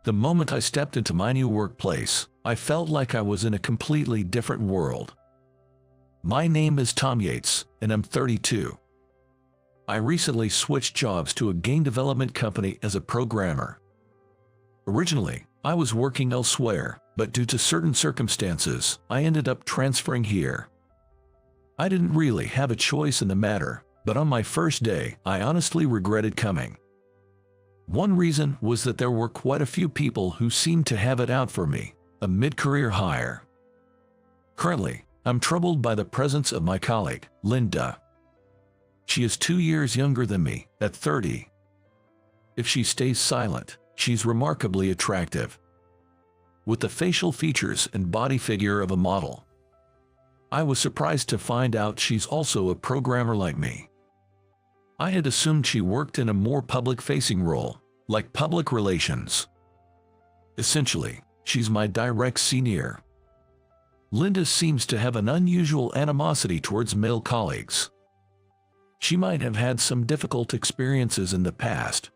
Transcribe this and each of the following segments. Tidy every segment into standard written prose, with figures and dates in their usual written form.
The moment I stepped into my new workplace, I felt like I was in a completely different world. My name is Tom Yates, and I'm 32. I recently switched jobs to a game development company as a programmer. Originally, I was working elsewhere, but due to certain circumstances, I ended up transferring here. I didn't really have a choice in the matter, but on my first day, I honestly regretted coming. One reason was that there were quite a few people who seemed to have it out for me, a mid-career hire. Currently, I'm troubled by the presence of my colleague, Linda. She is 2 years younger than me, at 30. If she stays silent, she's remarkably attractive, with the facial features and body figure of a model. I was surprised to find out she's also a programmer like me. I had assumed she worked in a more public-facing role, like public relations. Essentially, she's my direct senior. Linda seems to have an unusual animosity towards male colleagues. She might have had some difficult experiences in the past,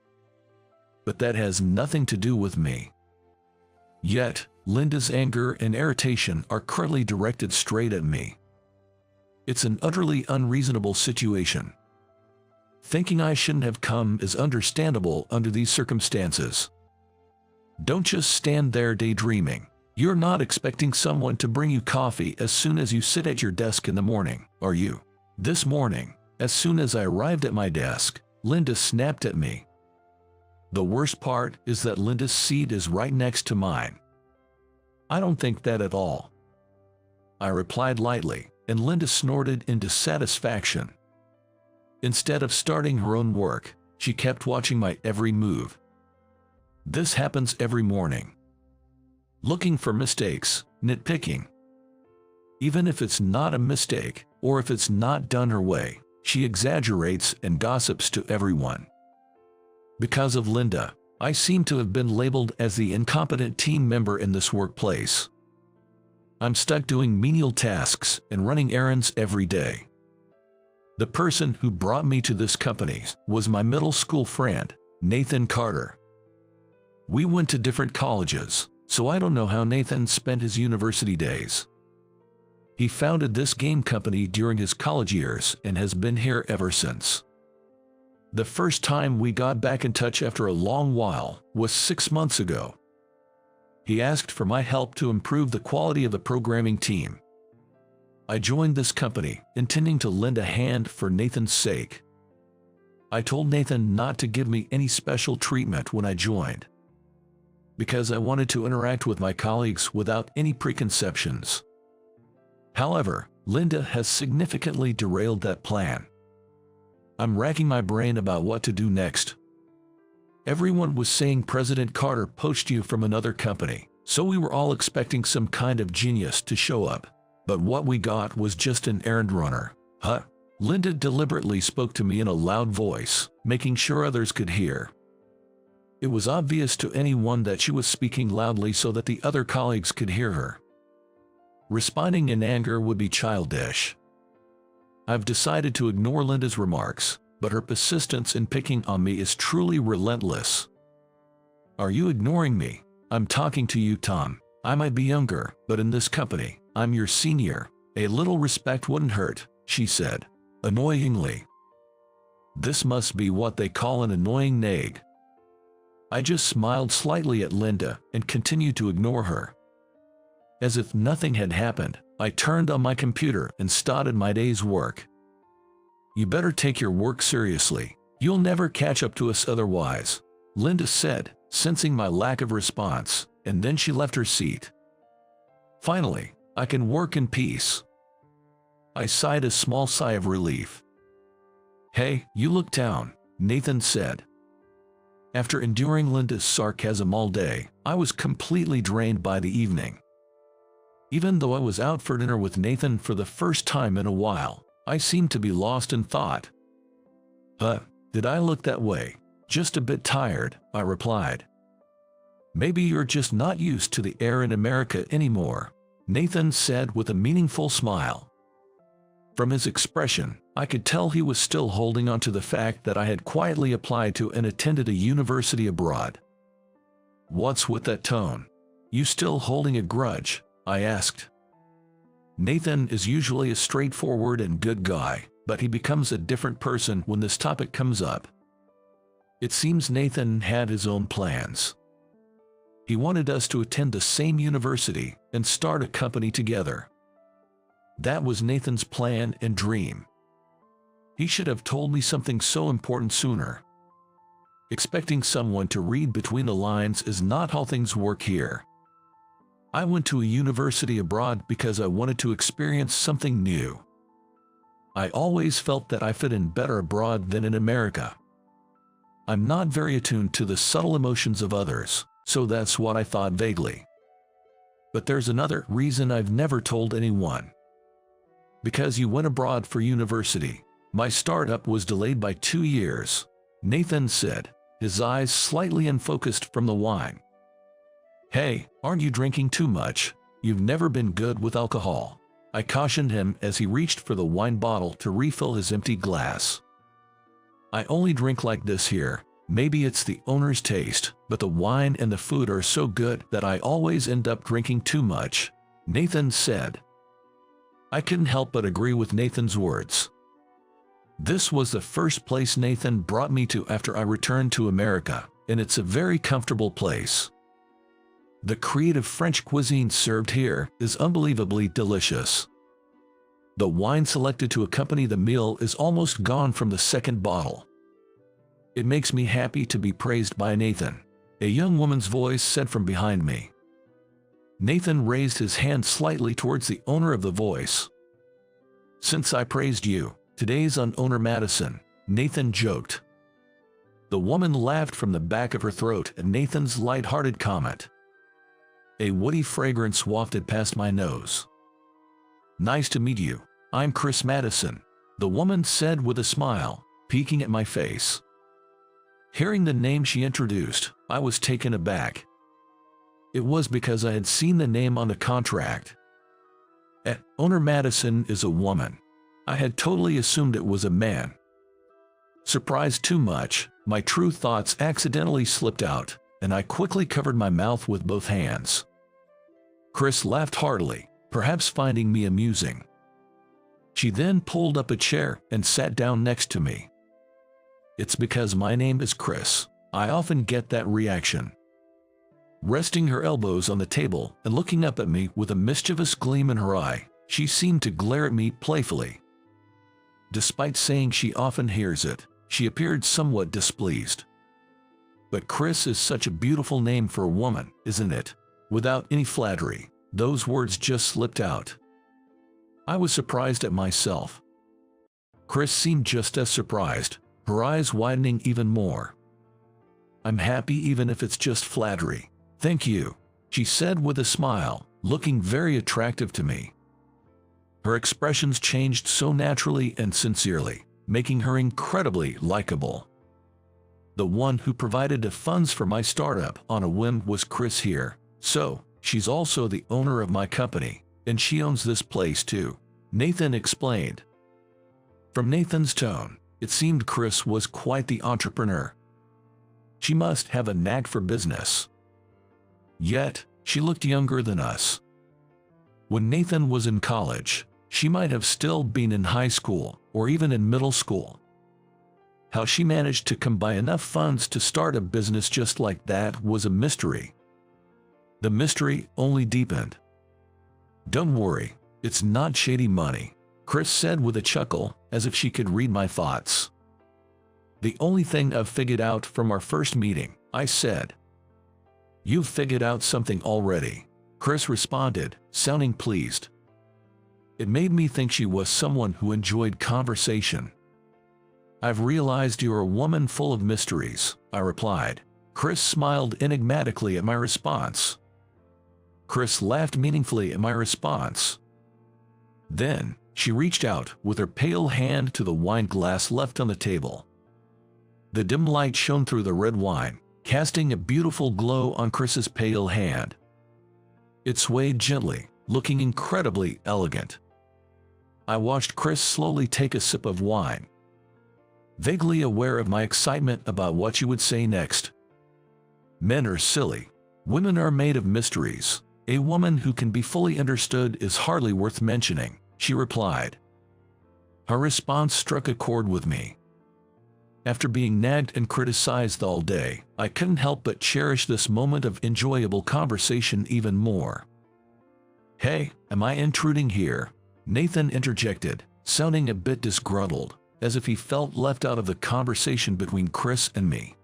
but that has nothing to do with me. Yet, Linda's anger and irritation are currently directed straight at me. It's an utterly unreasonable situation. Thinking I shouldn't have come is understandable under these circumstances. Don't just stand there daydreaming. You're not expecting someone to bring you coffee as soon as you sit at your desk in the morning, are you? This morning, as soon as I arrived at my desk, Linda snapped at me. The worst part is that Linda's seat is right next to mine. I don't think that at all. I replied lightly, and Linda snorted in dissatisfaction. Instead of starting her own work, she kept watching my every move. This happens every morning. Looking for mistakes, nitpicking. Even if it's not a mistake, or if it's not done her way, she exaggerates and gossips to everyone. Because of Linda, I seem to have been labeled as the incompetent team member in this workplace. I'm stuck doing menial tasks and running errands every day. The person who brought me to this company was my middle school friend, Nathan Carter. We went to different colleges, so I don't know how Nathan spent his university days. He founded this game company during his college years and has been here ever since. The first time we got back in touch after a long while was 6 months ago. He asked for my help to improve the quality of the programming team. I joined this company, intending to lend a hand for Nathan's sake. I told Nathan not to give me any special treatment when I joined, because I wanted to interact with my colleagues without any preconceptions. However, Linda has significantly derailed that plan. I'm racking my brain about what to do next. Everyone was saying President Carter poached you from another company, so we were all expecting some kind of genius to show up. But what we got was just an errand runner. Huh? Linda deliberately spoke to me in a loud voice, making sure others could hear. It was obvious to anyone that she was speaking loudly so that the other colleagues could hear her. Responding in anger would be childish. I've decided to ignore Linda's remarks, but her persistence in picking on me is truly relentless. Are you ignoring me? I'm talking to you, Tom. I might be younger, but in this company, I'm your senior. A little respect wouldn't hurt, she said, annoyingly. This must be what they call an annoying nag. I just smiled slightly at Linda and continued to ignore her. As if nothing had happened, I turned on my computer and started my day's work. You better take your work seriously. You'll never catch up to us otherwise, Linda said, sensing my lack of response, and then she left her seat. Finally, I can work in peace. I sighed a small sigh of relief. Hey, you look down, Nathan said. After enduring Linda's sarcasm all day, I was completely drained by the evening. Even though I was out for dinner with Nathan for the first time in a while, I seemed to be lost in thought. Did I look that way? Just a bit tired, I replied. Maybe you're just not used to the air in America anymore, Nathan said with a meaningful smile. From his expression, I could tell he was still holding on to the fact that I had quietly applied to and attended a university abroad. What's with that tone? You still holding a grudge? I asked. Nathan is usually a straightforward and good guy, but he becomes a different person when this topic comes up. It seems Nathan had his own plans. He wanted us to attend the same university and start a company together. That was Nathan's plan and dream. He should have told me something so important sooner. Expecting someone to read between the lines is not how things work here. I went to a university abroad because I wanted to experience something new. I always felt that I fit in better abroad than in America. I'm not very attuned to the subtle emotions of others, so that's what I thought vaguely. But there's another reason I've never told anyone. Because you went abroad for university. My startup was delayed by 2 years, Nathan said, his eyes slightly unfocused from the wine. Hey, aren't you drinking too much? You've never been good with alcohol. I cautioned him as he reached for the wine bottle to refill his empty glass. I only drink like this here. Maybe it's the owner's taste, but the wine and the food are so good that I always end up drinking too much, Nathan said. I couldn't help but agree with Nathan's words. This was the first place Nathan brought me to after I returned to America, and it's a very comfortable place. The creative French cuisine served here is unbelievably delicious. The wine selected to accompany the meal is almost gone from the second bottle. It makes me happy to be praised by Nathan, a young woman's voice said from behind me. Nathan raised his hand slightly towards the owner of the voice. Since I praised you, today's on owner Madison, Nathan joked. The woman laughed from the back of her throat at Nathan's light-hearted comment. A woody fragrance wafted past my nose. Nice to meet you. I'm Chris Madison, the woman said with a smile, peeking at my face. Hearing the name she introduced, I was taken aback. It was because I had seen the name on the contract. Owner Madison is a woman. I had totally assumed it was a man. Surprised too much, my true thoughts accidentally slipped out, and I quickly covered my mouth with both hands. Chris laughed heartily, perhaps finding me amusing. She then pulled up a chair and sat down next to me. It's because my name is Chris. I often get that reaction. Resting her elbows on the table and looking up at me with a mischievous gleam in her eye, she seemed to glare at me playfully. Despite saying she often hears it, she appeared somewhat displeased. But Chris is such a beautiful name for a woman, isn't it? Without any flattery, those words just slipped out. I was surprised at myself. Chris seemed just as surprised, her eyes widening even more. I'm happy even if it's just flattery. Thank you, she said with a smile, looking very attractive to me. Her expressions changed so naturally and sincerely, making her incredibly likable. The one who provided the funds for my startup on a whim was Chris here, so she's also the owner of my company, and she owns this place too, Nathan explained. From Nathan's tone, it seemed Chris was quite the entrepreneur. She must have a knack for business. Yet, she looked younger than us. When Nathan was in college, she might have still been in high school or even in middle school. How she managed to come by enough funds to start a business just like that was a mystery. The mystery only deepened. Don't worry, it's not shady money, Chris said with a chuckle, as if she could read my thoughts. The only thing I've figured out from our first meeting, I said. You've figured out something already, Chris responded, sounding pleased. It made me think she was someone who enjoyed conversation. I've realized you're a woman full of mysteries, I replied. Chris smiled enigmatically at my response. Chris laughed meaningfully at my response. Then, she reached out with her pale hand to the wine glass left on the table. The dim light shone through the red wine, casting a beautiful glow on Chris's pale hand. It swayed gently, looking incredibly elegant. I watched Chris slowly take a sip of wine, vaguely aware of my excitement about what she would say next. Men are silly, Women are made of mysteries. A woman who can be fully understood is hardly worth mentioning, she replied. Her response struck a chord with me. After being nagged and criticized all day, I couldn't help but cherish this moment of enjoyable conversation even more. Hey, am I intruding here? Nathan interjected, sounding a bit disgruntled, as if he felt left out of the conversation between Chris and me.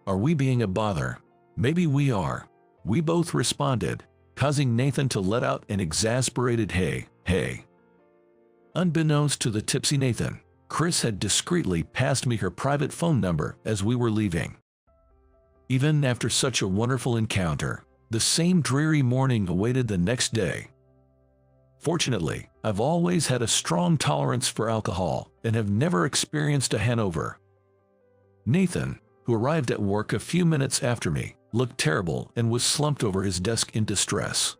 Are we being a bother? Maybe we are. We both responded, causing Nathan to let out an exasperated hey, hey. Unbeknownst to the tipsy Nathan, Chris had discreetly passed me her private phone number as we were leaving. Even after such a wonderful encounter, the same dreary morning awaited the next day. Fortunately, I've always had a strong tolerance for alcohol and have never experienced a hangover. Nathan, who arrived at work a few minutes after me, looked terrible and was slumped over his desk in distress.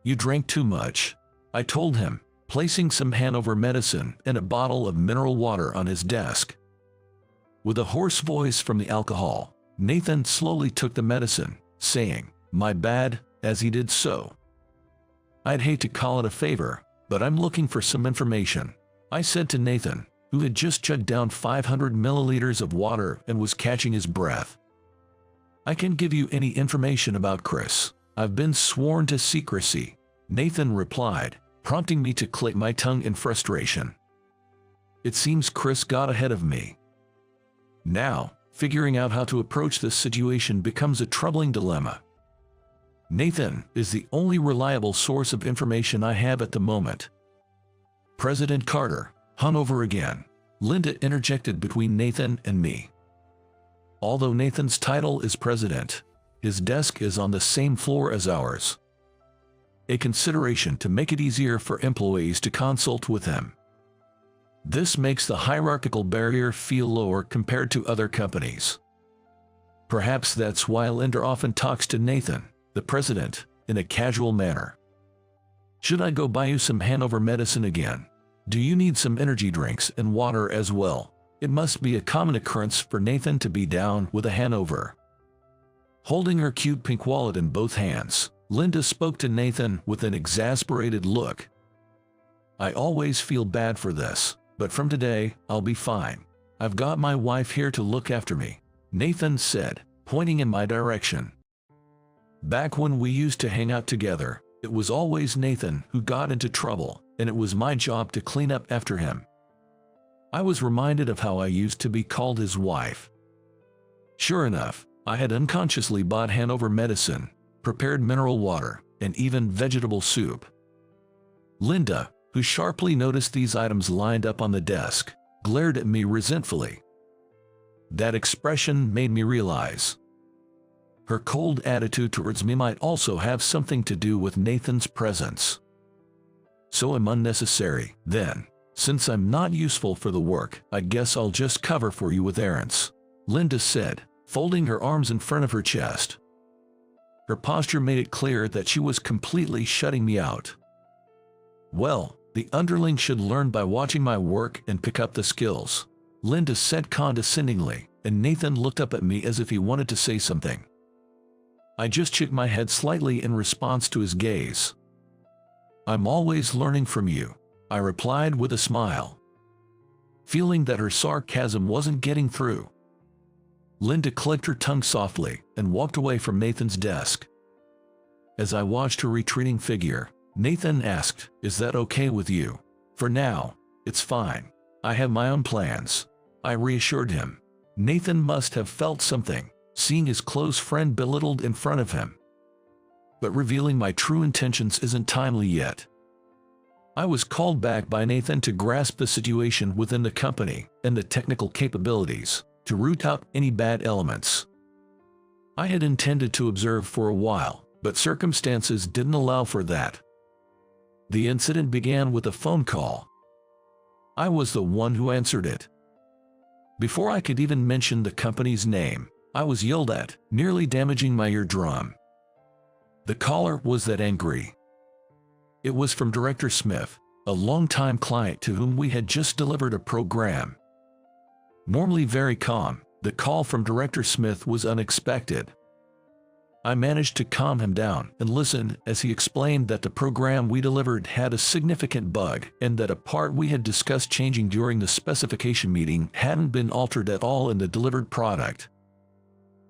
You drank too much, I told him, placing some hangover medicine and a bottle of mineral water on his desk. With a hoarse voice from the alcohol, Nathan slowly took the medicine, saying, "My bad," as he did so. I'd hate to call it a favor, but I'm looking for some information, I said to Nathan, who had just chugged down 500 milliliters of water and was catching his breath. I can give you any information about Chris. I've been sworn to secrecy, Nathan replied, prompting me to click my tongue in frustration. It seems Chris got ahead of me. Now, figuring out how to approach this situation becomes a troubling dilemma. Nathan is the only reliable source of information I have at the moment. President Carter, hungover again, Linda interjected between Nathan and me. Although Nathan's title is president, his desk is on the same floor as ours. A consideration to make it easier for employees to consult with him. This makes the hierarchical barrier feel lower compared to other companies. Perhaps that's why Linda often talks to Nathan, the president, in a casual manner. Should I go buy you some hangover medicine again? Do you need some energy drinks and water as well? It must be a common occurrence for Nathan to be down with a hangover. Holding her cute pink wallet in both hands, Linda spoke to Nathan with an exasperated look. I always feel bad for this, but from today, I'll be fine. I've got my wife here to look after me, Nathan said, pointing in my direction. Back when we used to hang out together, it was always Nathan who got into trouble, and it was my job to clean up after him. I was reminded of how I used to be called his wife. Sure enough, I had unconsciously bought hangover medicine, prepared mineral water, and even vegetable soup. Linda, who sharply noticed these items lined up on the desk, glared at me resentfully. That expression made me realize her cold attitude towards me might also have something to do with Nathan's presence. So I'm unnecessary, then. Since I'm not useful for the work, I guess I'll just cover for you with errands, Linda said, folding her arms in front of her chest. Her posture made it clear that she was completely shutting me out. Well, the underling should learn by watching my work and pick up the skills, Linda said condescendingly, and Nathan looked up at me as if he wanted to say something. I just shook my head slightly in response to his gaze. I'm always learning from you, I replied with a smile. Feeling that her sarcasm wasn't getting through, Linda clicked her tongue softly and walked away from Nathan's desk. As I watched her retreating figure, Nathan asked, "Is that okay with you?" "For now, it's fine. I have my own plans," I reassured him. Nathan must have felt something, seeing his close friend belittled in front of him. But revealing my true intentions isn't timely yet. I was called back by Nathan to grasp the situation within the company and the technical capabilities to root out any bad elements. I had intended to observe for a while, but circumstances didn't allow for that. The incident began with a phone call. I was the one who answered it. Before I could even mention the company's name, I was yelled at, nearly damaging my eardrum. The caller was that angry. It was from Director Smith, a longtime client to whom we had just delivered a program. Normally very calm, the call from Director Smith was unexpected. I managed to calm him down and listen as he explained that the program we delivered had a significant bug and that a part we had discussed changing during the specification meeting hadn't been altered at all in the delivered product.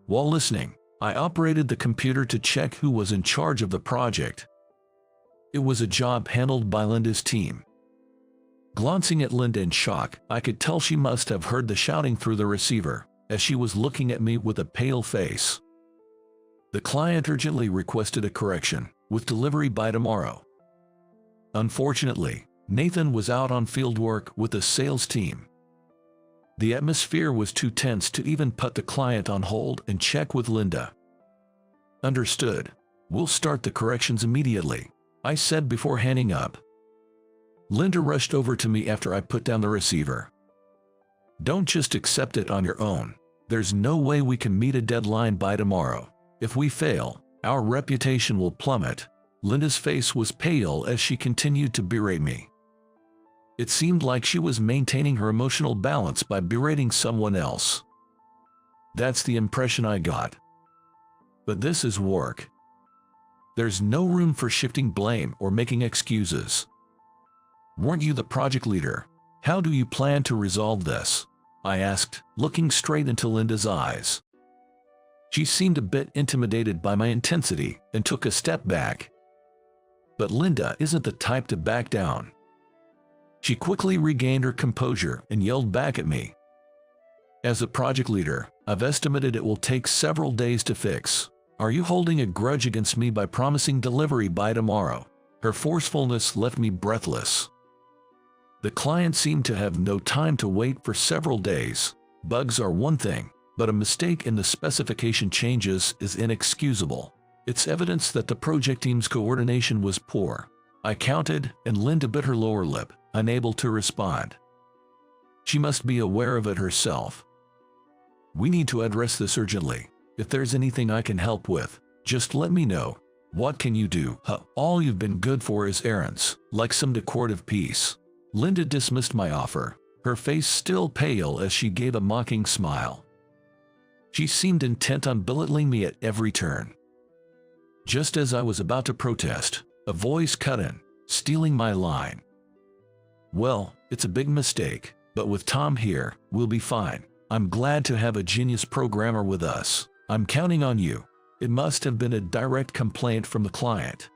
While listening, I operated the computer to check who was in charge of the project. It was a job handled by Linda's team. Glancing at Linda in shock, I could tell she must have heard the shouting through the receiver, as she was looking at me with a pale face. The client urgently requested a correction, with delivery by tomorrow. Unfortunately, Nathan was out on field work with the sales team. The atmosphere was too tense to even put the client on hold and check with Linda. Understood. We'll start the corrections immediately, I said before hanging up. Linda rushed over to me after I put down the receiver. Don't just accept it on your own. There's no way we can meet a deadline by tomorrow. If we fail, our reputation will plummet. Linda's face was pale as she continued to berate me. It seemed like she was maintaining her emotional balance by berating someone else. That's the impression I got. But this is work. There's no room for shifting blame or making excuses. Weren't you the project leader? How do you plan to resolve this? I asked, looking straight into Linda's eyes. She seemed a bit intimidated by my intensity and took a step back. But Linda isn't the type to back down. She quickly regained her composure and yelled back at me. As a project leader, I've estimated it will take several days to fix. Are you holding a grudge against me by promising delivery by tomorrow? Her forcefulness left me breathless. The client seemed to have no time to wait for several days. Bugs are one thing, but a mistake in the specification changes is inexcusable. It's evidence that the project team's coordination was poor. I counted, and Linda bit her lower lip, unable to respond. She must be aware of it herself. We need to address this urgently. If there's anything I can help with, just let me know. What can you do? All you've been good for is errands, like some decorative piece. Linda dismissed my offer, her face still pale as she gave a mocking smile. She seemed intent on belittling me at every turn. Just as I was about to protest, a voice cut in, stealing my line. Well, it's a big mistake, but with Tom here, we'll be fine. I'm glad to have a genius programmer with us. I'm counting on you. It must have been a direct complaint from the client.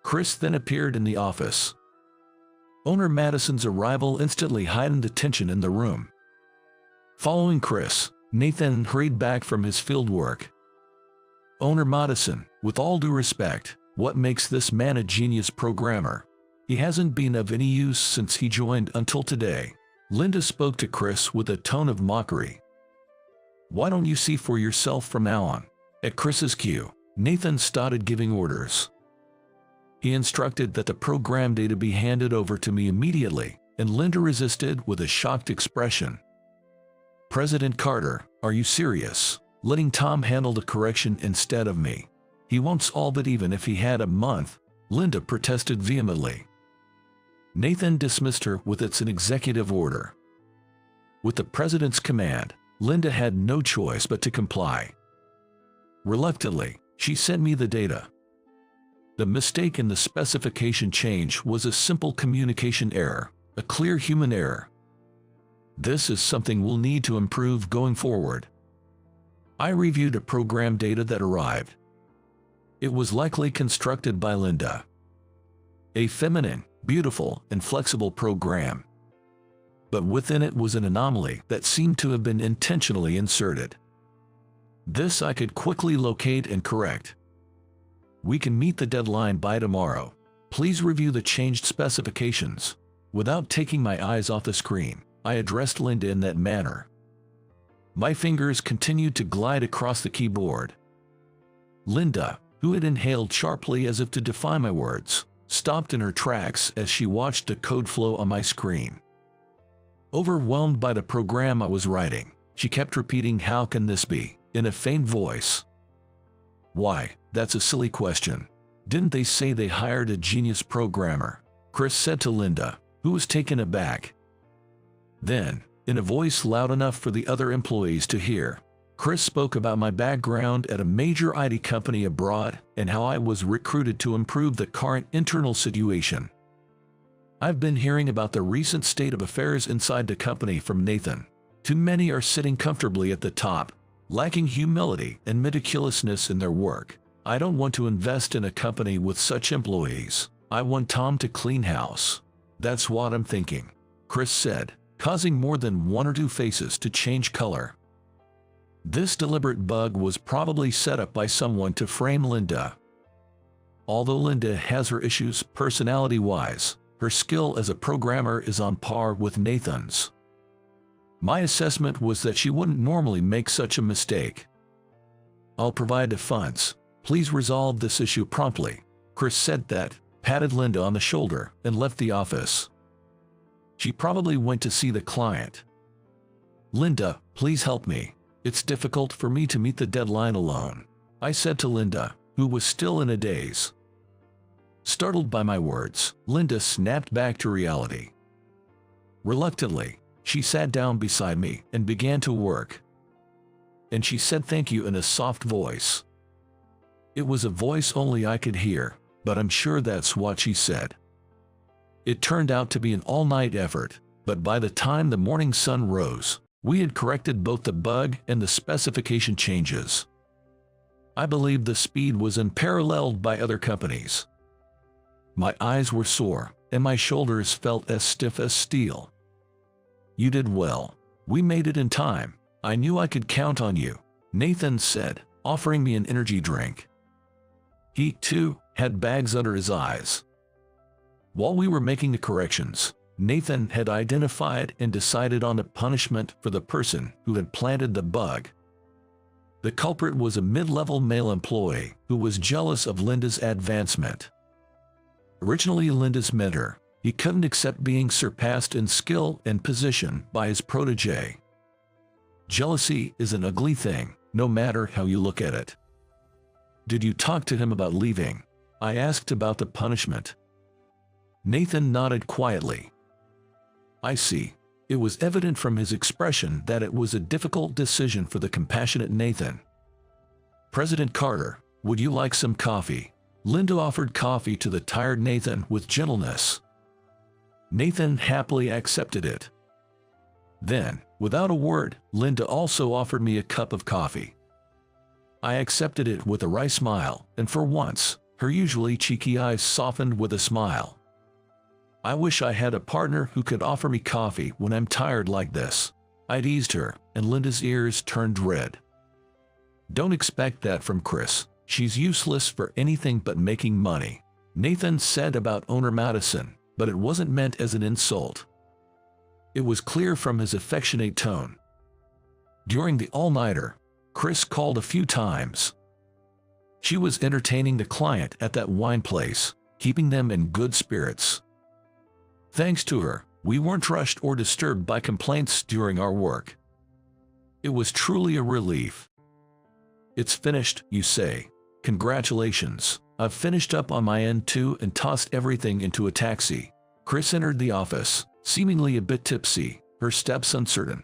Chris then appeared in the office. Owner Madison's arrival instantly heightened the tension in the room. Following Chris, Nathan hurried back from his field work. Owner Madison, with all due respect, what makes this man a genius programmer? He hasn't been of any use since he joined until today. Linda spoke to Chris with a tone of mockery. Why don't you see for yourself from now on? At Chris's cue, Nathan started giving orders. He instructed that the program data be handed over to me immediately, and Linda resisted with a shocked expression. President Carter, are you serious? Letting Tom handle the correction instead of me. He won't solve it even if he had a month, Linda protested vehemently. Nathan dismissed her with it's an executive order. With the president's command, Linda had no choice but to comply. Reluctantly, she sent me the data. The mistake in the specification change was a simple communication error, a clear human error. This is something we'll need to improve going forward. I reviewed the program data that arrived. It was likely constructed by Linda. A feminine, beautiful, and flexible program. But within it was an anomaly that seemed to have been intentionally inserted. This I could quickly locate and correct. We can meet the deadline by tomorrow. Please review the changed specifications. Without taking my eyes off the screen, I addressed Linda in that manner. My fingers continued to glide across the keyboard. Linda, who had inhaled sharply as if to defy my words, stopped in her tracks as she watched the code flow on my screen. Overwhelmed by the program I was writing, she kept repeating, "How can this be?" in a faint voice. Why, that's a silly question. Didn't they say they hired a genius programmer? Chris said to Linda, who was taken aback. Then, in a voice loud enough for the other employees to hear, Chris spoke about my background at a major IT company abroad and how I was recruited to improve the current internal situation. I've been hearing about the recent state of affairs inside the company from Nathan. Too many are sitting comfortably at the top, lacking humility and meticulousness in their work. I don't want to invest in a company with such employees. I want Tom to clean house. That's what I'm thinking, Chris said, causing more than one or two faces to change color. This deliberate bug was probably set up by someone to frame Linda. Although Linda has her issues personality-wise, her skill as a programmer is on par with Nathan's. My assessment was that she wouldn't normally make such a mistake. I'll provide the funds. Please resolve this issue promptly, Chris said that, patted Linda on the shoulder, and left the office. She probably went to see the client. Linda, please help me. It's difficult for me to meet the deadline alone, I said to Linda, who was still in a daze. Startled by my words, Linda snapped back to reality. Reluctantly, she sat down beside me and began to work. And she said thank you in a soft voice. It was a voice only I could hear, but I'm sure that's what she said. It turned out to be an all-night effort, but by the time the morning sun rose, we had corrected both the bug and the specification changes. I believe the speed was unparalleled by other companies. My eyes were sore, and my shoulders felt as stiff as steel. You did well. We made it in time. I knew I could count on you, Nathan said, offering me an energy drink. He, too, had bags under his eyes. While we were making the corrections, Nathan had identified and decided on a punishment for the person who had planted the bug. The culprit was a mid-level male employee who was jealous of Linda's advancement. Originally Linda's mentor, he couldn't accept being surpassed in skill and position by his protege. Jealousy is an ugly thing, no matter how you look at it. Did you talk to him about leaving? I asked about the punishment. Nathan nodded quietly. I see. It was evident from his expression that it was a difficult decision for the compassionate Nathan. President Carter, would you like some coffee? Linda offered coffee to the tired Nathan with gentleness. Nathan happily accepted it. Then, without a word, Linda also offered me a cup of coffee. I accepted it with a wry smile, and for once, her usually cheeky eyes softened with a smile. I wish I had a partner who could offer me coffee when I'm tired like this. I'd eased her, and Linda's ears turned red. Don't expect that from Chris. She's useless for anything but making money, Nathan said about owner Madison, but it wasn't meant as an insult. It was clear from his affectionate tone. During the all-nighter, Chris called a few times. She was entertaining the client at that wine place, keeping them in good spirits. Thanks to her, we weren't rushed or disturbed by complaints during our work. It was truly a relief. It's finished, you say. Congratulations. I've finished up on my end too and tossed everything into a taxi. Chris entered the office, seemingly a bit tipsy, her steps uncertain.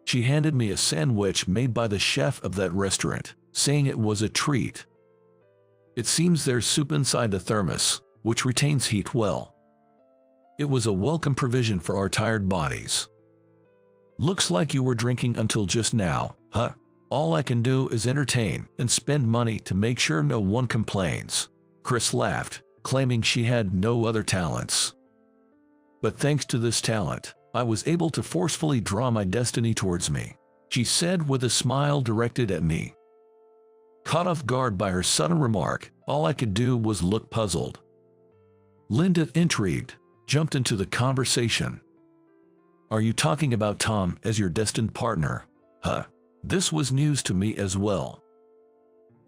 She handed me a sandwich made by the chef of that restaurant, saying it was a treat. It seems there's soup inside the thermos, which retains heat well. It was a welcome provision for our tired bodies. Looks like you were drinking until just now, huh? All I can do is entertain and spend money to make sure no one complains. Chris laughed, claiming she had no other talents. But thanks to this talent, I was able to forcefully draw my destiny towards me, she said with a smile directed at me. Caught off guard by her sudden remark, all I could do was look puzzled. Linda, intrigued, jumped into the conversation. Are you talking about Tom as your destined partner? Huh? This was news to me as well.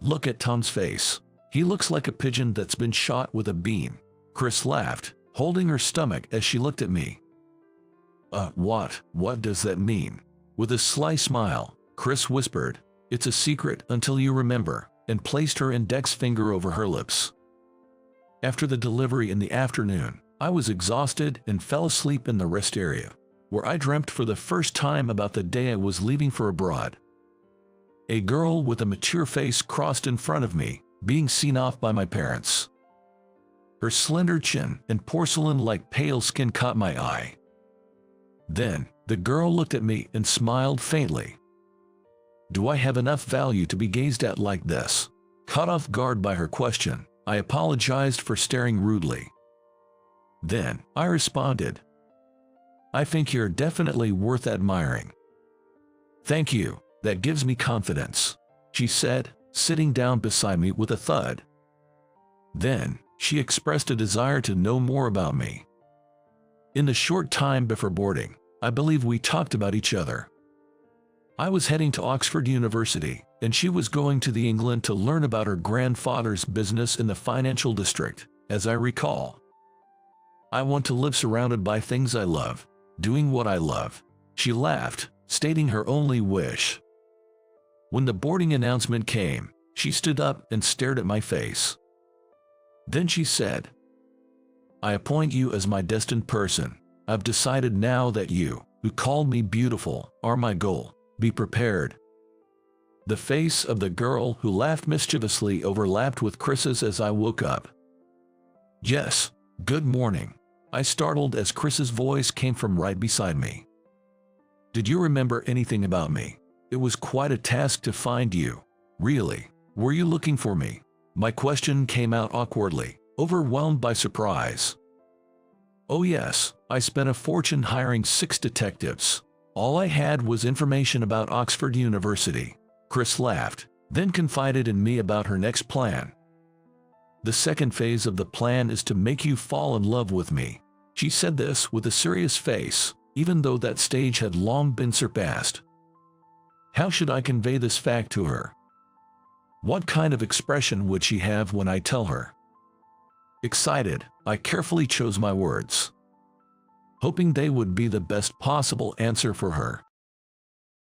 Look at Tom's face. He looks like a pigeon that's been shot with a beam. Chris laughed, holding her stomach as she looked at me. What does that mean? With a sly smile, Chris whispered, it's a secret until you remember, and placed her index finger over her lips. After the delivery in the afternoon, I was exhausted and fell asleep in the rest area, where I dreamt for the first time about the day I was leaving for abroad. A girl with a mature face crossed in front of me, being seen off by my parents. Her slender chin and porcelain-like pale skin caught my eye. Then, the girl looked at me and smiled faintly. Do I have enough value to be gazed at like this? Caught off guard by her question, I apologized for staring rudely. Then, I responded, I think you're definitely worth admiring. Thank you, that gives me confidence, she said, sitting down beside me with a thud. Then, she expressed a desire to know more about me. In the short time before boarding, I believe we talked about each other. I was heading to Oxford University, and she was going to the England to learn about her grandfather's business in the financial district, as I recall. I want to live surrounded by things I love, doing what I love, she laughed, stating her only wish. When the boarding announcement came, she stood up and stared at my face. Then she said, I appoint you as my destined person. I've decided now that you, who called me beautiful, are my goal. Be prepared. The face of the girl who laughed mischievously overlapped with Chris's as I woke up. Yes, good morning. I startled as Chris's voice came from right beside me. Did you remember anything about me? It was quite a task to find you. Really? Were you looking for me? My question came out awkwardly, overwhelmed by surprise. Oh yes, I spent a fortune hiring 6 detectives. All I had was information about Oxford University. Chris laughed, then confided in me about her next plan. The second phase of the plan is to make you fall in love with me. She said this with a serious face, even though that stage had long been surpassed. How should I convey this fact to her? What kind of expression would she have when I tell her? Excited, I carefully chose my words, hoping they would be the best possible answer for her.